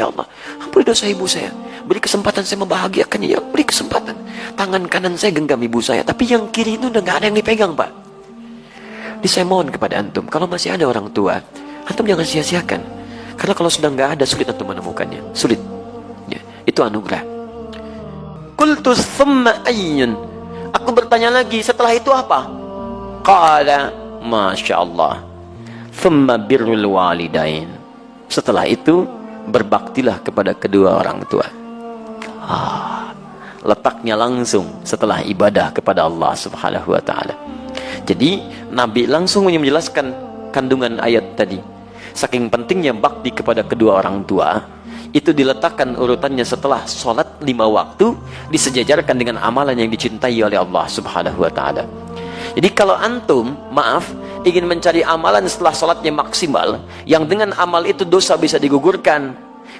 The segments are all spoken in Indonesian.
ya Allah. Ampuni dosa ibu saya. Beri kesempatan saya membahagiakannya, ya beri kesempatan. Tangan kanan saya genggam ibu saya, tapi yang kiri itu udah gak ada yang dipegang, Pak. Jadi saya mohon kepada antum, kalau masih ada orang tua, antum jangan sia-siakan. Karena kalau sudah gak ada, sulit antum menemukannya. Sulit. Ya, itu anugerah. Qultu thumma ayyun. Aku bertanya lagi, setelah itu apa? Qala, Masya Allah, thumma birrul walidain. Setelah itu, berbaktilah kepada kedua orang tua. Letaknya langsung setelah ibadah kepada Allah Subhanahu wa ta'ala. Jadi Nabi langsung menjelaskan kandungan ayat tadi. Saking pentingnya bakti kepada kedua orang tua, itu diletakkan urutannya setelah sholat 5 waktu, disejajarkan dengan amalan yang dicintai oleh Allah Subhanahu wa ta'ala. Jadi kalau antum, maaf, ingin mencari amalan setelah sholatnya maksimal, yang dengan amal itu dosa bisa digugurkan,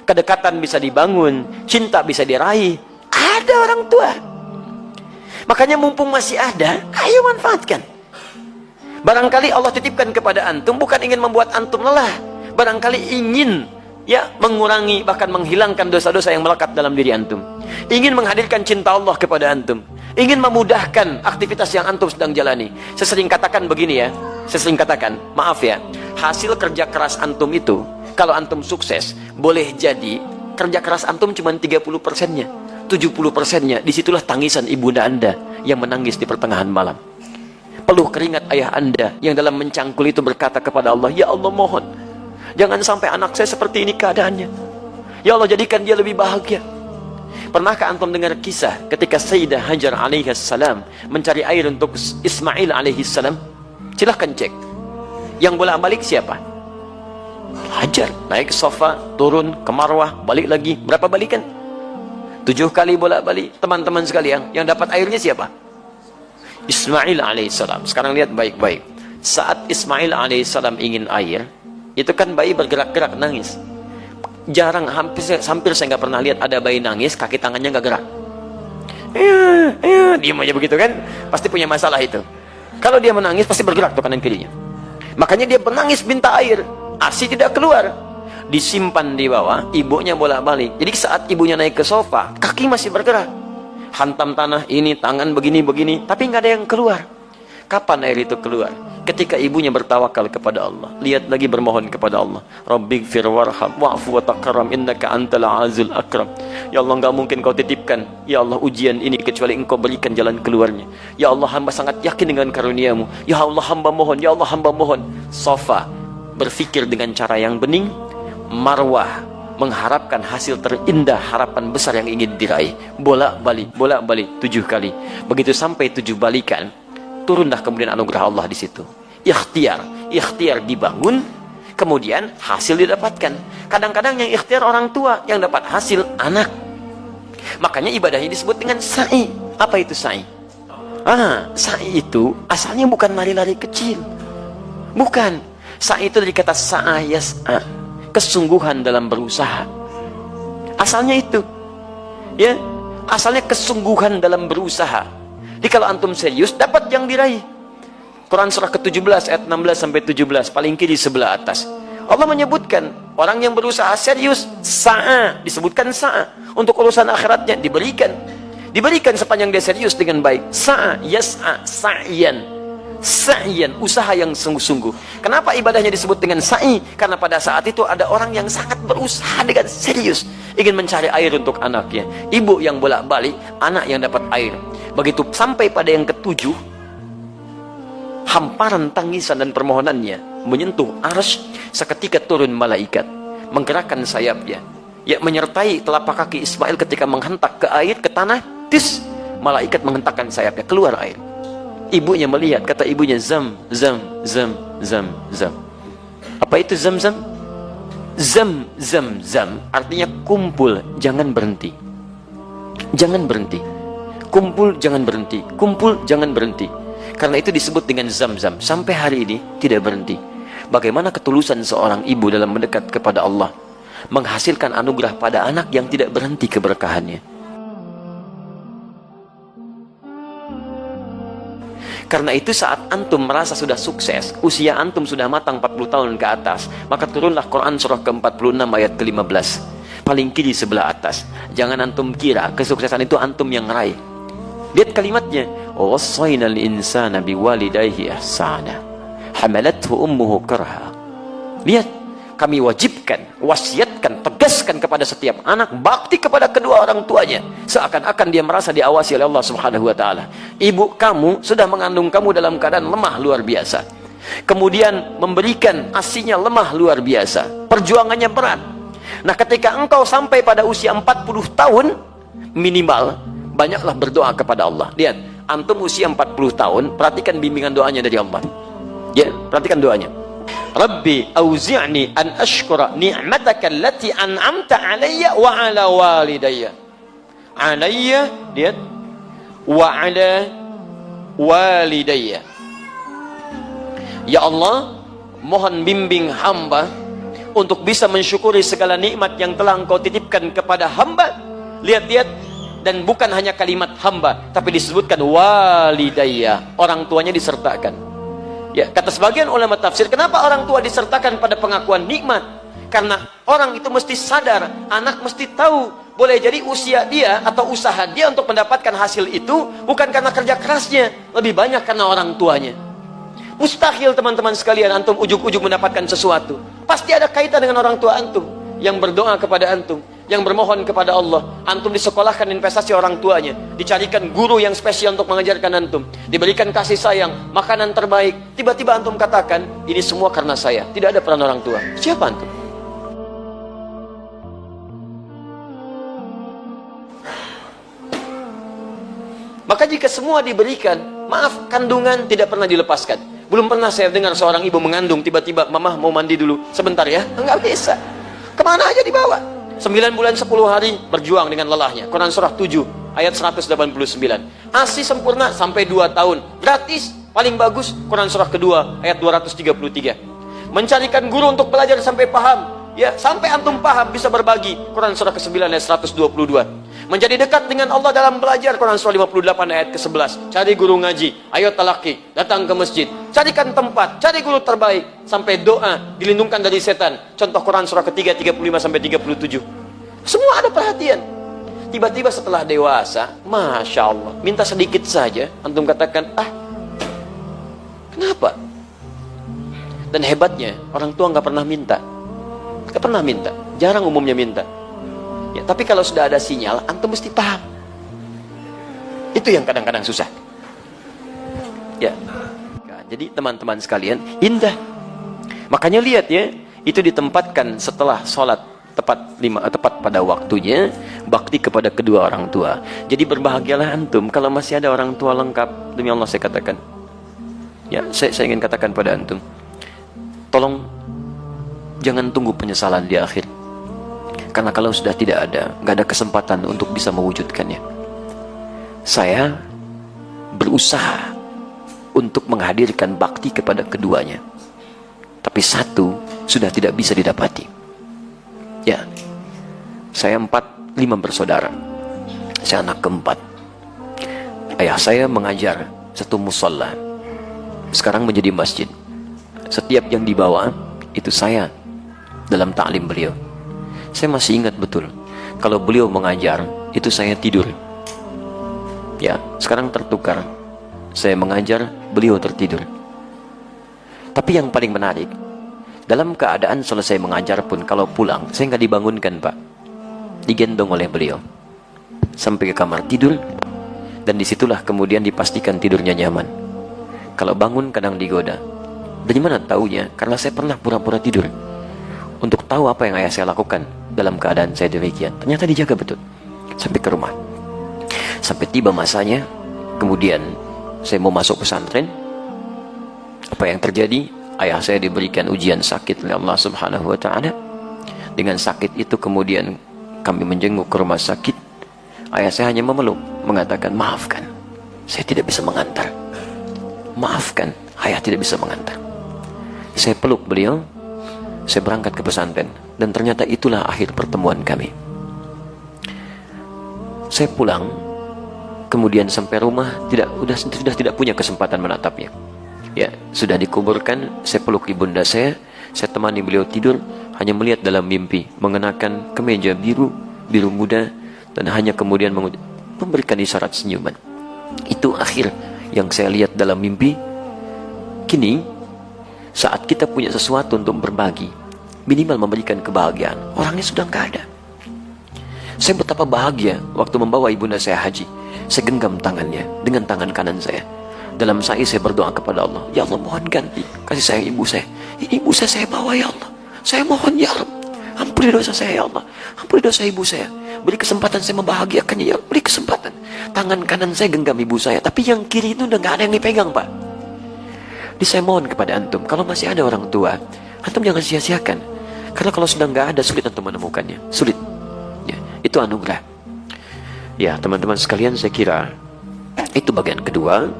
kedekatan bisa dibangun, cinta bisa diraih, ada orang tua. Makanya mumpung masih ada, ayo manfaatkan. Barangkali Allah titipkan kepada antum bukan ingin membuat antum lelah, barangkali ingin mengurangi, bahkan menghilangkan dosa-dosa yang melekat dalam diri antum, ingin menghadirkan cinta Allah kepada antum, ingin memudahkan aktivitas yang antum sedang jalani. Saya sering katakan begini ya, saya sering katakan, maaf ya, hasil kerja keras antum itu, kalau antum sukses, boleh jadi kerja keras antum cuma 30%-nya, 70%-nya, disitulah tangisan ibunda anda yang menangis di pertengahan malam. Peluh keringat ayah anda yang dalam mencangkul itu berkata kepada Allah, ya Allah mohon, jangan sampai anak saya seperti ini keadaannya. Ya Allah jadikan dia lebih bahagia. Pernahkah antum dengar kisah ketika Sayyidah Hajar alaihissalam mencari air untuk Ismail alaihissalam? Silahkan cek. Yang bolak-balik siapa? Hajar. Naik ke sofa, turun ke Marwah, balik lagi. Berapa balikan? 7 kali bolak-balik. Teman-teman sekalian, yang dapat airnya siapa? Ismail alaihissalam. Sekarang lihat baik-baik. Saat Ismail alaihissalam ingin air, itu kan bayi bergerak-gerak nangis. Jarang, hampir saya nggak pernah lihat ada bayi nangis kaki tangannya nggak gerak. Diam aja begitu kan, pasti punya masalah itu. Kalau dia menangis pasti bergerak tuh kanan kirinya. Makanya dia menangis minta air, ASI tidak keluar, disimpan di bawah, ibunya bolak-balik. Jadi saat ibunya naik ke sofa, kaki masih bergerak, hantam tanah ini, tangan begini-begini, tapi nggak ada yang keluar. Kapan air itu keluar? Ketika ibunya bertawakal kepada Allah, lihat lagi bermohon kepada Allah, Rabbighfir warham wa'fu wa takaram innaka antal azizul akram. Ya Allah, enggak mungkin kau titipkan ya Allah ujian ini kecuali engkau berikan jalan keluarnya. Ya Allah, hamba sangat yakin dengan karuniamu. Ya Allah, hamba mohon. Ya Allah, hamba mohon. Sofa berpikir dengan cara yang bening, Marwah mengharapkan hasil terindah, harapan besar yang ingin diraih. Bolak-balik 7 kali. Begitu sampai 7 balikan, turunlah kemudian anugerah Allah di situ. Ikhtiar dibangun, kemudian hasil didapatkan. Kadang-kadang yang ikhtiar orang tua, yang dapat hasil anak. Makanya ibadahnya disebut dengan sa'i. Apa itu sa'i? Sa'i itu asalnya bukan lari-lari kecil. Bukan. Sa'i itu dari kata sa'a yas'a, kesungguhan dalam berusaha. Asalnya itu. Ya, asalnya kesungguhan dalam berusaha. Jadi kalau antum serius, dapat yang diraih. Quran surah ke-17 ayat 16 sampai 17, paling kiri sebelah atas. Allah menyebutkan orang yang berusaha serius, sa'a, disebutkan sa'a. Untuk urusan akhiratnya diberikan sepanjang dia serius dengan baik. Sa'a yas'a sa'yan, usaha yang sungguh-sungguh. Kenapa ibadahnya disebut dengan sa'i? Karena pada saat itu ada orang yang sangat berusaha dengan serius, ingin mencari air untuk anaknya. Ibu yang bolak-balik, anak yang dapat air. Begitu sampai pada yang ke-7, hamparan tangisan dan permohonannya menyentuh arsy, seketika turun malaikat, menggerakkan sayapnya, menyertai telapak kaki Ismail ketika menghentak ke air, ke tanah. Malaikat menghentakkan sayapnya, keluar air. Ibunya melihat, kata ibunya, zam. Apa itu zam? Zam artinya kumpul, jangan berhenti. Kumpul, jangan berhenti. Karena itu disebut dengan zam-zam. Sampai hari ini tidak berhenti. Bagaimana ketulusan seorang ibu dalam mendekat kepada Allah, menghasilkan anugerah pada anak yang tidak berhenti keberkahannya. Karena itu saat antum merasa sudah sukses, usia antum sudah matang 40 tahun ke atas, maka turunlah Quran surah ke-46 ayat ke-15. paling kiri sebelah atas. Jangan antum kira kesuksesan itu antum yang raih. Lihat kalimatnya, wassaynal insana biwalidayhi ihsana hamalathu ummuhu karha. Lihat, kami wajibkan, wasiatkan, tegaskan kepada setiap anak bakti kepada kedua orang tuanya, seakan-akan dia merasa diawasi oleh Allah Subhanahu wa taala. Ibu kamu sudah mengandung kamu dalam keadaan lemah luar biasa, kemudian memberikan ASINya lemah luar biasa, perjuangannya berat. Nah, ketika engkau sampai pada usia 40 tahun minimal, banyaklah berdoa kepada Allah. Lihat, antum usia 40 tahun, perhatikan bimbingan doanya dari Allah. Ya, perhatikan doanya. Rabbi auzi'ni an ashkura ni'mataka allati an'amta alayya wa ala walidayya. Alayya, lihat, wa ala walidayya. Ya Allah, mohon bimbing hamba untuk bisa mensyukuri segala nikmat yang telah engkau titipkan kepada hamba. Lihat-lihat, dan bukan hanya kalimat hamba, tapi disebutkan walidayya, orang tuanya disertakan. Ya, kata sebagian ulama tafsir, kenapa orang tua disertakan pada pengakuan nikmat? Karena orang itu mesti sadar, anak mesti tahu, boleh jadi usia dia atau usaha dia untuk mendapatkan hasil itu bukan karena kerja kerasnya, lebih banyak karena orang tuanya. Mustahil teman-teman sekalian antum ujuk-ujuk mendapatkan sesuatu. Pasti ada kaitan dengan orang tua antum yang berdoa kepada antum, yang bermohon kepada Allah. Antum disekolahkan investasi orang tuanya, dicarikan guru yang spesial untuk mengajarkan antum, diberikan kasih sayang, makanan terbaik. Tiba-tiba antum katakan, ini semua karena saya, tidak ada peran orang tua. Siapa antum? Maka jika semua diberikan, maaf, kandungan tidak pernah dilepaskan. Belum pernah saya dengar seorang ibu mengandung, tiba-tiba, mama mau mandi dulu sebentar ya. Enggak bisa. Kemana aja dibawa. 9 bulan 10 hari berjuang dengan lelahnya. Quran surah 7 ayat 189. ASI sempurna sampai 2 tahun gratis, paling bagus Quran surah kedua ayat 233. Mencarikan guru untuk belajar sampai paham, ya, sampai antum paham bisa berbagi, Quran surah ke-9 ayat 122. Menjadi dekat dengan Allah dalam belajar, Quran surah 58 ayat ke-11. Cari guru ngaji, ayo talaki, datang ke masjid, carikan tempat, cari guru terbaik, sampai doa, dilindungkan dari setan. Contoh Quran surah ketiga 35 sampai 37. Semua ada perhatian. Tiba-tiba setelah dewasa, Masya Allah, minta sedikit saja, antum katakan, kenapa? Dan hebatnya, orang tua nggak pernah minta. Nggak pernah minta, jarang umumnya minta. Ya, tapi kalau sudah ada sinyal, antum mesti paham. Itu yang kadang-kadang susah. Ya. Nah, jadi teman-teman sekalian, indah. Makanya lihat ya, itu ditempatkan setelah sholat tepat pada waktunya, bakti kepada kedua orang tua. Jadi berbahagialah antum kalau masih ada orang tua lengkap. Demi Allah saya katakan. Ya, saya ingin katakan pada antum, tolong jangan tunggu penyesalan di akhir. Karena kalau sudah tidak ada, nggak ada kesempatan untuk bisa mewujudkannya. Saya berusaha untuk menghadirkan bakti kepada keduanya, tapi satu sudah tidak bisa didapati. Ya, saya 5 bersaudara. Saya anak keempat. Ayah saya mengajar satu musola, sekarang menjadi masjid. Setiap yang dibawa itu saya dalam ta'lim beliau. Saya masih ingat betul, kalau beliau mengajar, itu saya tidur. Ya, sekarang tertukar. Saya mengajar, beliau tertidur. Tapi yang paling menarik, dalam keadaan selesai mengajar pun, kalau pulang, saya nggak dibangunkan, Pak. Digendong oleh beliau sampai ke kamar tidur, dan disitulah kemudian dipastikan tidurnya nyaman. Kalau bangun kadang digoda. Dari mana taunya? Karena saya pernah pura-pura tidur untuk tahu apa yang ayah saya lakukan dalam keadaan saya demikian. Ternyata dijaga betul sampai ke rumah. Sampai tiba masanya, kemudian saya mau masuk pesantren. Apa yang terjadi? Ayah saya diberikan ujian sakit oleh Allah Subhanahu wa taala. Dengan sakit itu kemudian kami menjenguk ke rumah sakit. Ayah saya hanya memeluk, mengatakan, maafkan, saya tidak bisa mengantar. Maafkan, ayah tidak bisa mengantar. Saya peluk beliau, saya berangkat ke pesantren, dan ternyata itulah akhir pertemuan kami. Saya pulang, kemudian sampai rumah sudah tidak punya kesempatan menatapnya. Ya, sudah dikuburkan, saya peluk ibunda saya Saya temani beliau tidur, hanya melihat dalam mimpi mengenakan kemeja biru muda, dan hanya kemudian memberikan isyarat senyuman. Itu akhir yang saya lihat dalam mimpi. Kini saat kita punya sesuatu untuk berbagi, minimal memberikan kebahagiaan, orangnya sudah nggak ada. Saya betapa bahagia waktu membawa ibunda saya haji. Saya genggam tangannya dengan tangan kanan saya. Dalam sa'i saya berdoa kepada Allah, ya Allah, mohon ganti kasih sayang ibu saya. Ini ibu saya bawa, ya Allah. Saya mohon, ya Allah, ampuni dosa saya, ya Allah. Ampuni dosa ibu saya. Beri kesempatan saya membahagiakannya, ya Allah. Beri kesempatan. Tangan kanan saya genggam ibu saya, tapi yang kiri itu udah nggak ada yang dipegang, Pak. Jadi saya mohon kepada antum, kalau masih ada orang tua, antum jangan sia-siakan. Karena kalau sudah nggak ada, sulit antum menemukannya. Sulit. Ya, itu anugerah. Ya, teman-teman sekalian, saya kira itu bagian kedua.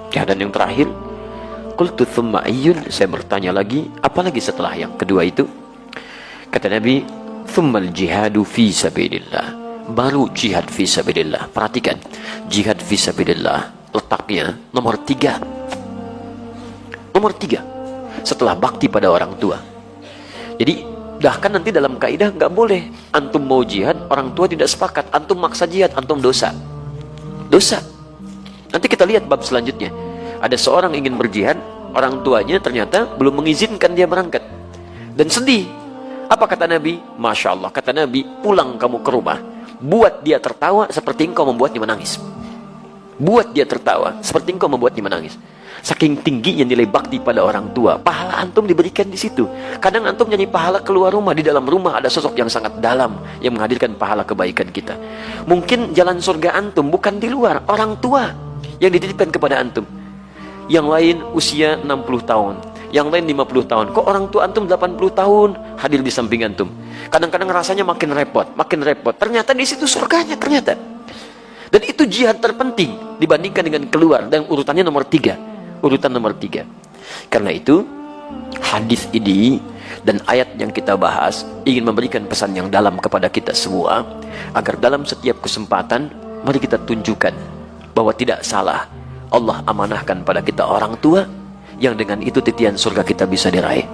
Ya, dan yang terakhir, qultu thumma ayyun, saya bertanya lagi, apalagi setelah yang kedua itu? Kata Nabi, thummal jihadu fi sabilillah, baru jihad fi sabilillah. Perhatikan, jihad fi sabilillah letaknya nomor 3. Nomor 3 setelah bakti pada orang tua. Jadi bahkan nanti dalam kaidah nggak boleh antum mau jihad, orang tua tidak sepakat, antum maksa jihad, antum dosa. Nanti kita lihat bab selanjutnya. Ada seorang ingin berjihad, orang tuanya ternyata belum mengizinkan dia berangkat, dan sedih. Apa kata Nabi? Masya Allah, kata Nabi, pulang kamu ke rumah, buat dia tertawa seperti engkau membuatnya menangis. Buat dia tertawa seperti engkau membuatnya menangis. Saking tingginya nilai bakti pada orang tua, pahala antum diberikan di situ. Kadang antum nyanyi pahala keluar rumah, di dalam rumah ada sosok yang sangat dalam yang menghadirkan pahala kebaikan kita. Mungkin jalan surga antum bukan di luar, orang tua yang dititipkan kepada antum. Yang lain usia 60 tahun, yang lain 50 tahun. Kok orang tua antum 80 tahun hadir di samping antum? Kadang-kadang rasanya makin repot. Ternyata di situ surganya ternyata. Dan itu jihad terpenting dibandingkan dengan keluar, dan urutannya nomor 3. Urutan nomor 3. Karena itu hadis ini dan ayat yang kita bahas ingin memberikan pesan yang dalam kepada kita semua, agar dalam setiap kesempatan mari kita tunjukkan bahwa tidak salah Allah amanahkan pada kita orang tua, yang dengan itu titian surga kita bisa diraih.